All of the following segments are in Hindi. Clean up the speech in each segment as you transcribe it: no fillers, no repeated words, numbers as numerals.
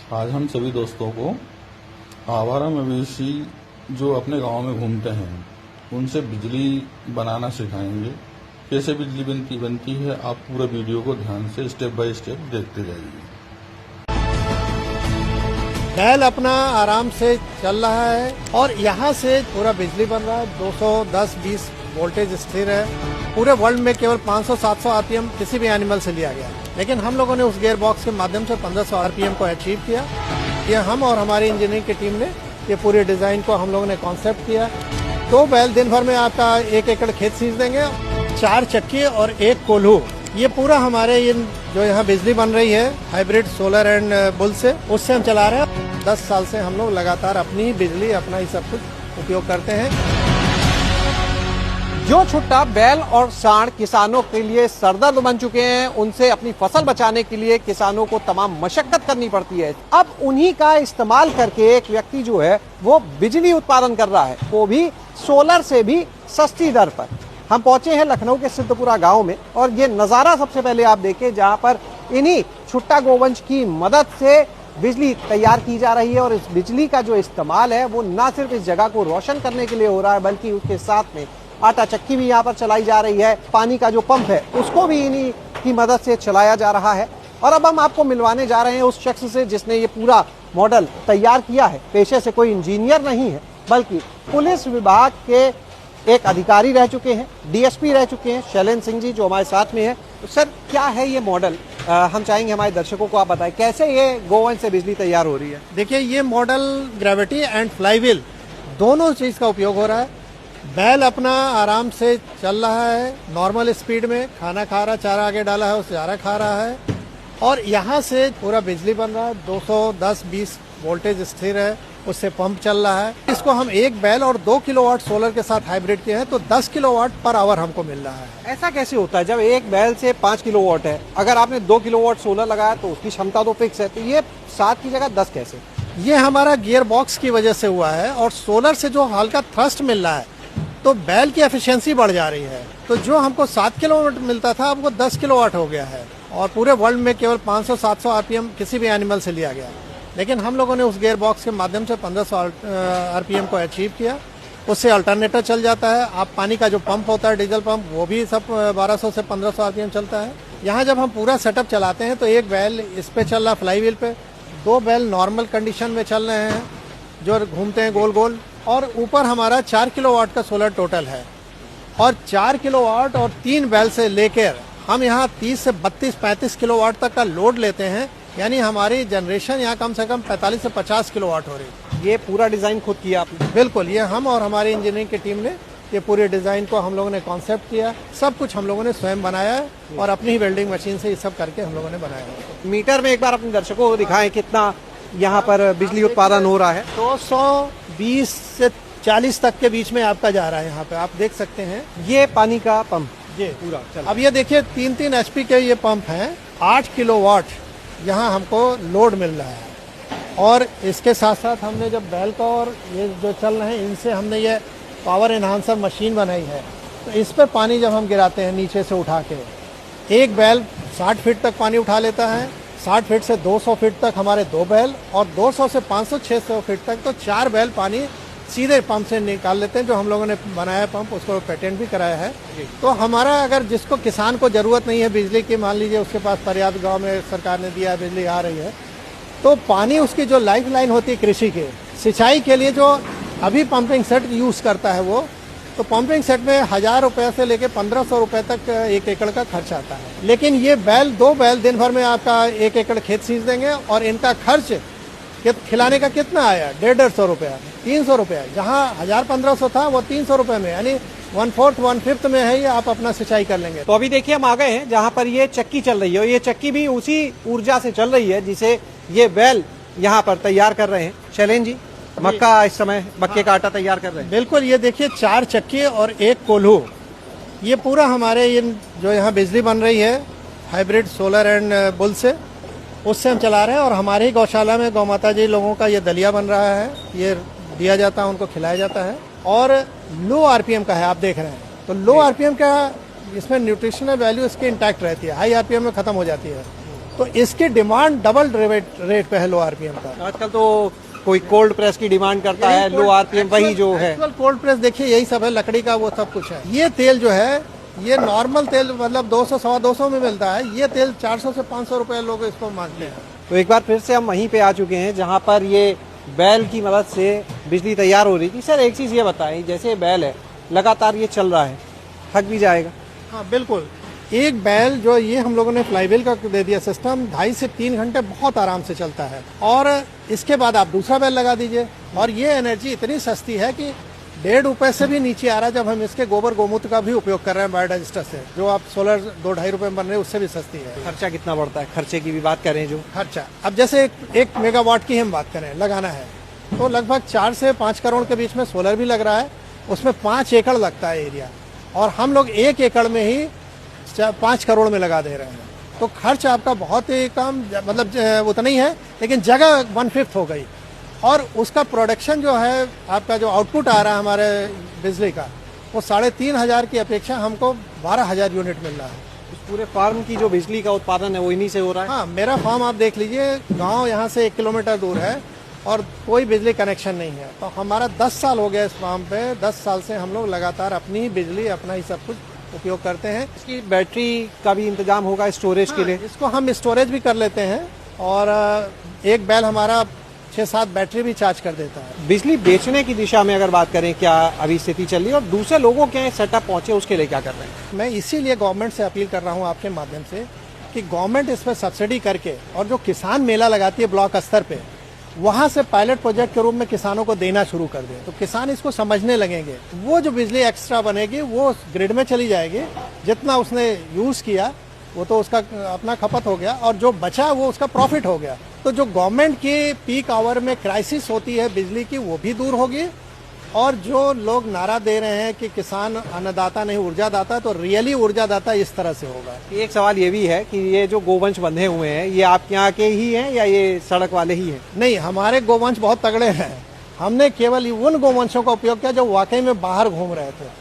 आज हम सभी दोस्तों को आवारा मवेशी जो अपने गांव में घूमते हैं उनसे बिजली बनाना सिखाएंगे। कैसे बिजली बनती है, आप पूरा वीडियो को ध्यान से स्टेप बाय स्टेप देखते जाइए। बैल अपना आराम से चल रहा है और यहाँ से पूरा बिजली बन रहा है। 210-20 वोल्टेज स्थिर है। पूरे वर्ल्ड में केवल 500-700 आरपीएम किसी भी एनिमल से लिया गया, लेकिन हम लोगों ने उस गियर बॉक्स के माध्यम से 1500 आरपीएम को अचीव किया। ये हम और हमारी इंजीनियरिंग की टीम ने ये पूरे डिजाइन को हम लोगों ने कॉन्सेप्ट किया। 2 बैल दिन भर में आपका 1 एकड़ खेत सींच देंगे। 4 चक्की और 1 कोल्हू, ये पूरा हमारे जो यहाँ बिजली बन रही है हाइब्रिड सोलर एंड बुल से, उससे हम चला रहे हैं। 10 साल से हम लोग लगातार अपनी बिजली, अपना ही सब कुछ उपयोग करते हैं। जो छुट्टा बैल और सांड किसानों के लिए सरदर्द बन चुके हैं, उनसे अपनी फसल बचाने के लिए किसानों को तमाम मशक्कत करनी पड़ती है। अब उन्हीं का इस्तेमाल करके एक व्यक्ति जो है वो बिजली उत्पादन कर रहा है, वो भी सोलर से भी सस्ती दर पर। हम पहुंचे हैं लखनऊ के सिद्धपुरा गांव में और ये नजारा सबसे पहले आप देखें, जहां पर इन्हीं छुट्टा गोवंश की मदद से बिजली तैयार की जा रही है। और इस बिजली का जो इस्तेमाल है वो न सिर्फ इस जगह को रोशन करने के लिए हो रहा है, बल्कि उसके साथ में आटा चक्की भी यहाँ पर चलाई जा रही है। पानी का जो पंप है उसको भी इन्हीं की मदद से चलाया जा रहा है। और अब हम आपको मिलवाने जा रहे हैं उस शख्स से जिसने ये पूरा मॉडल तैयार किया है। पेशे से कोई इंजीनियर नहीं है, बल्कि पुलिस विभाग के एक अधिकारी रह चुके हैं, डीएसपी रह चुके हैं, शैलेंद्र सिंह जी, जो हमारे साथ में है। तो सर, क्या है ये मॉडल? हम चाहेंगे हमारे दर्शकों को आप बताएं कैसे ये गोवंश से बिजली तैयार हो रही है। देखिए, ये मॉडल ग्रेविटी एंड फ्लाईव्हील दोनों चीज का उपयोग हो रहा है। बैल अपना आराम से चल रहा है, नॉर्मल स्पीड में खाना खा रहा है, चारा आगे डाला है उससे चारा खा रहा है। और यहाँ से पूरा बिजली बन रहा है। 210-20 वोल्टेज स्थिर है, उससे पंप चल रहा है। इसको हम 1 बैल और 2 किलोवाट सोलर के साथ हाइब्रिड किए हैं, तो 10 किलोवाट पर आवर हमको मिल रहा है। ऐसा कैसे होता है जब एक बैल से 5 किलोवाट है? अगर आपने 2 किलोवाट सोलर लगाया तो उसकी क्षमता तो फिक्स है, तो ये 7 की जगह 10 कैसे? ये हमारा गियर बॉक्स की वजह से हुआ है और सोलर से जो हल्का थ्रस्ट मिल रहा है तो बैल की एफिशिएंसी बढ़ जा रही है। तो जो हमको 7 किलोवाट मिलता था अब वो 10 किलोवाट हो गया है। और पूरे वर्ल्ड में केवल 500-700 आरपीएम किसी भी एनिमल से लिया गया, लेकिन हम लोगों ने उस गियर बॉक्स के माध्यम से 1500 आरपीएम को अचीव किया। उससे अल्टरनेटर चल जाता है। आप पानी का जो पंप होता है, डीजल पंप, वो भी सब 1200 से 1500 आरपीएम चलता है। यहाँ जब हम पूरा सेटअप चलाते हैं तो 1 बैल इस पे चल रहा फ्लाईव्हील पे, 2 बैल नॉर्मल कंडीशन में चल रहे हैं जो घूमते हैं गोल गोल, और ऊपर हमारा 4 किलोवाट का सोलर टोटल है। और 4 किलोवाट और 3 बैल से लेकर हम यहाँ 30 से 32-35 किलोवाट तक का लोड लेते हैं। यानी हमारी जनरेशन यहाँ कम से कम 45 से 50 किलोवाट हो रही है। ये पूरा डिजाइन खुद किया आपने? बिल्कुल, ये हम और हमारी इंजीनियरिंग की टीम ने ये पूरे डिजाइन को हम लोगों ने कॉन्सेप्ट किया। सब कुछ हम लोगों ने स्वयं बनाया है और अपनी ही वेल्डिंग मशीन से ये सब करके हम लोगों ने बनाया है। मीटर में एक बार अपने दर्शकों को दिखाएं कितना यहाँ पर बिजली उत्पादन हो रहा है। 220 से 40 तक के बीच में आपका जा रहा है। यहाँ पे आप देख सकते हैं ये पानी का पंप ये पूरा चल। अब ये देखिए 3-3 एचपी के ये पंप हैं। 8 किलोवाट यहाँ हमको लोड मिल रहा है। और इसके साथ साथ हमने जब बैल का और ये जो चल रहे हैं इनसे हमने ये पावर एनहांसर मशीन बनाई है। तो इस पे पानी जब हम गिराते हैं नीचे से उठा के, 1 बैल 60 फीट तक पानी उठा लेता है। 60 फीट से 200 फीट तक हमारे 2 बैल, और 200 से 500-600 फीट तक तो 4 बैल पानी सीधे पंप से निकाल लेते हैं। जो हम लोगों ने बनाया पंप, उसको पेटेंट भी कराया है। तो हमारा अगर जिसको किसान को जरूरत नहीं है बिजली की, मान लीजिए उसके पास पर्याप्त गांव में सरकार ने दिया है, बिजली आ रही है, तो पानी उसकी जो लाइफ लाइन होती है कृषि के सिंचाई के लिए, जो अभी पंपिंग सेट यूज करता है वो, तो पंपिंग सेट में 1000 रुपये से लेके 1500 रुपये तक 1 एकड़ का खर्च आता है। लेकिन ये बैल 2 बैल दिन भर में आपका 1 एकड़ खेत सींच देंगे और इनका खर्च खिलाने का कितना आया? 150 रुपया, 300 रुपया। जहाँ 1000-1500 था वो 300 रुपये में, यानी 1/4 1/5 में है ये, आप अपना सिंचाई कर लेंगे। तो अभी देखिए हम आ गए हैं जहाँ पर ये चक्की चल रही है, और ये चक्की भी उसी ऊर्जा से चल रही है जिसे ये बैल यहाँ पर तैयार कर रहे हैं। शैलेंद्र जी, मक्का इस समय मक्के का आटा तैयार कर रहे हैं। बिल्कुल, ये देखिए 4 चक्की और 1 कोल्हू, ये पूरा हमारे जो यहाँ बिजली बन रही है हाइब्रिड सोलर एंड बुल से, उससे हम चला रहे हैं। और हमारे ही गौशाला में गौ माता जी लोगों का ये दलिया बन रहा है, ये दिया जाता है, उनको खिलाया जाता है। और लो आरपीएम का है, आप देख रहे हैं। तो लो आरपीएम का इसमें न्यूट्रिशनल वैल्यू इसकी इंटैक्ट रहती है, हाई आरपीएम में खत्म हो जाती है। तो इसकी डिमांड डबल रेट पे है लो आरपीएम का। आजकल तो कोई कोल्ड प्रेस की डिमांड करता है, लो आरपीएम वही जो है। कोल्ड प्रेस देखिए यही सब है, लकड़ी का वो सब कुछ है। ये तेल जो है ये नॉर्मल तेल मतलब 200 सवा 200 में मिलता है, ये तेल 400 से 500 रुपए लोग इसको मांगते हैं। तो एक बार फिर से हम वहीं पे आ चुके हैं जहां पर ये बैल की मदद से बिजली तैयार हो रही थी। सर एक चीज ये बताएं, जैसे बैल है लगातार ये चल रहा है, थक भी जाएगा? हाँ बिल्कुल, एक बैल जो ये हम लोगों ने फ्लाईव्हील का दे दिया सिस्टम, 2.5 से 3 घंटे बहुत आराम से चलता है। और इसके बाद आप दूसरा बैल लगा दीजिए और ये एनर्जी इतनी सस्ती है कि 1.5 रुपए से भी नीचे आ रहा है। जब हम इसके गोबर गोमूत्र का भी उपयोग कर रहे हैं बायोडाइजेस्टर से, जो आप सोलर 2-2.5 रुपए में बन रहे हैं, उससे भी सस्ती है। खर्चा कितना बढ़ता है? खर्चे की भी बात करें जो खर्चा, अब जैसे 1 मेगावाट की हम बात करें लगाना है तो लगभग 4 से 5 करोड़ के बीच में सोलर भी लग रहा है। उसमें 5 एकड़ लगता है एरिया, और हम लोग 1 एकड़ में ही 5 करोड़ में लगा दे रहे हैं। तो खर्च आपका बहुत ही कम, मतलब उतना ही है, लेकिन जगह 1/5 हो गई। और उसका प्रोडक्शन जो है, आपका जो आउटपुट आ रहा है हमारे बिजली का, वो 3,500 की अपेक्षा हमको 12,000 यूनिट मिल रहा है। इस पूरे फार्म की जो बिजली का उत्पादन है वो इन्हीं से हो रहा है? हाँ, मेरा फार्म आप देख लीजिए, गांव यहाँ से 1 किलोमीटर दूर है और कोई बिजली कनेक्शन नहीं है। तो हमारा 10 साल हो गया इस फार्म पे, 10 साल से हम लोग लगातार अपनी ही बिजली, अपना ही सब कुछ उपयोग करते हैं। इसकी बैटरी का भी इंतजाम होगा स्टोरेज के लिए? इसको हम स्टोरेज भी कर लेते हैं, और एक बैल हमारा 6-7 बैटरी भी चार्ज कर देता है। बिजली बेचने की दिशा में अगर बात करें, क्या अभी स्थिति चल रही है और दूसरे लोगों के सेटअप पहुंचे उसके लिए क्या कर रहे हैं? मैं इसीलिए गवर्नमेंट से अपील कर रहा हूं आपके माध्यम से कि गवर्नमेंट इस पर सब्सिडी करके, और जो किसान मेला लगाती है ब्लॉक स्तर पे, वहां से पायलट प्रोजेक्ट के रूप में किसानों को देना शुरू कर दे, तो किसान इसको समझने लगेंगे। वो जो बिजली एक्स्ट्रा बनेगी वो ग्रिड में चली जाएगी, जितना उसने यूज किया वो तो उसका अपना खपत हो गया, और जो बचा वो उसका प्रॉफिट हो गया। तो जो गवर्नमेंट की पीक आवर में क्राइसिस होती है बिजली की, वो भी दूर होगी। और जो लोग नारा दे रहे हैं कि किसान अन्नदाता नहीं ऊर्जा दाता, तो रियली ऊर्जा दाता इस तरह से होगा। एक सवाल ये भी है कि ये जो गोवंश बंधे हुए हैं, ये आपके यहाँ के ही हैं या ये सड़क वाले ही हैं? नहीं, हमारे गोवंश बहुत तगड़े हैं। हमने केवल उन गोवंशों का उपयोग किया जो वाकई में बाहर घूम रहे थे,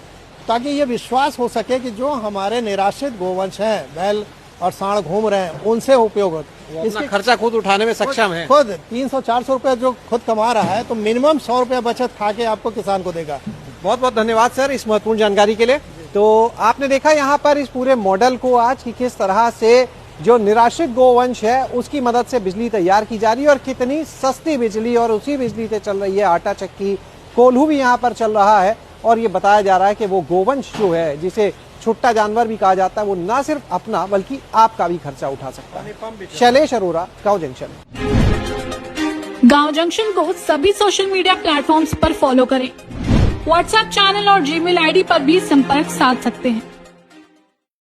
ताकि ये विश्वास हो सके कि जो हमारे निराश्रित गोवंश हैं, बैल और सांड घूम रहे हैं, उनसे उपयोग हो। इसका खर्चा खुद उठाने में सक्षम है। खुद 300-400 रुपए जो खुद कमा रहा है, तो मिनिमम 100 रुपया बचत खा के आपको किसान को देगा। बहुत बहुत धन्यवाद सर इस महत्वपूर्ण जानकारी के लिए। तो आपने देखा यहाँ पर इस पूरे मॉडल को आज कि किस तरह से जो निराश्रित गोवंश है उसकी मदद से बिजली तैयार की जा रही है, और कितनी सस्ती बिजली, और उसी बिजली से चल रही है। आटा चक्की, कोल्हू भी यहाँ पर चल रहा है, और ये बताया जा रहा है कि वो गोवंश जो है, जिसे छुट्टा जानवर भी कहा जाता है, वो न सिर्फ अपना बल्कि आपका भी खर्चा उठा सकता है। शैलेश अरोरा, गांव जंक्शन। गांव जंक्शन को सभी सोशल मीडिया प्लेटफॉर्म्स पर फॉलो करें। व्हाट्सएप चैनल और जीमेल आईडी पर भी संपर्क साध सकते हैं।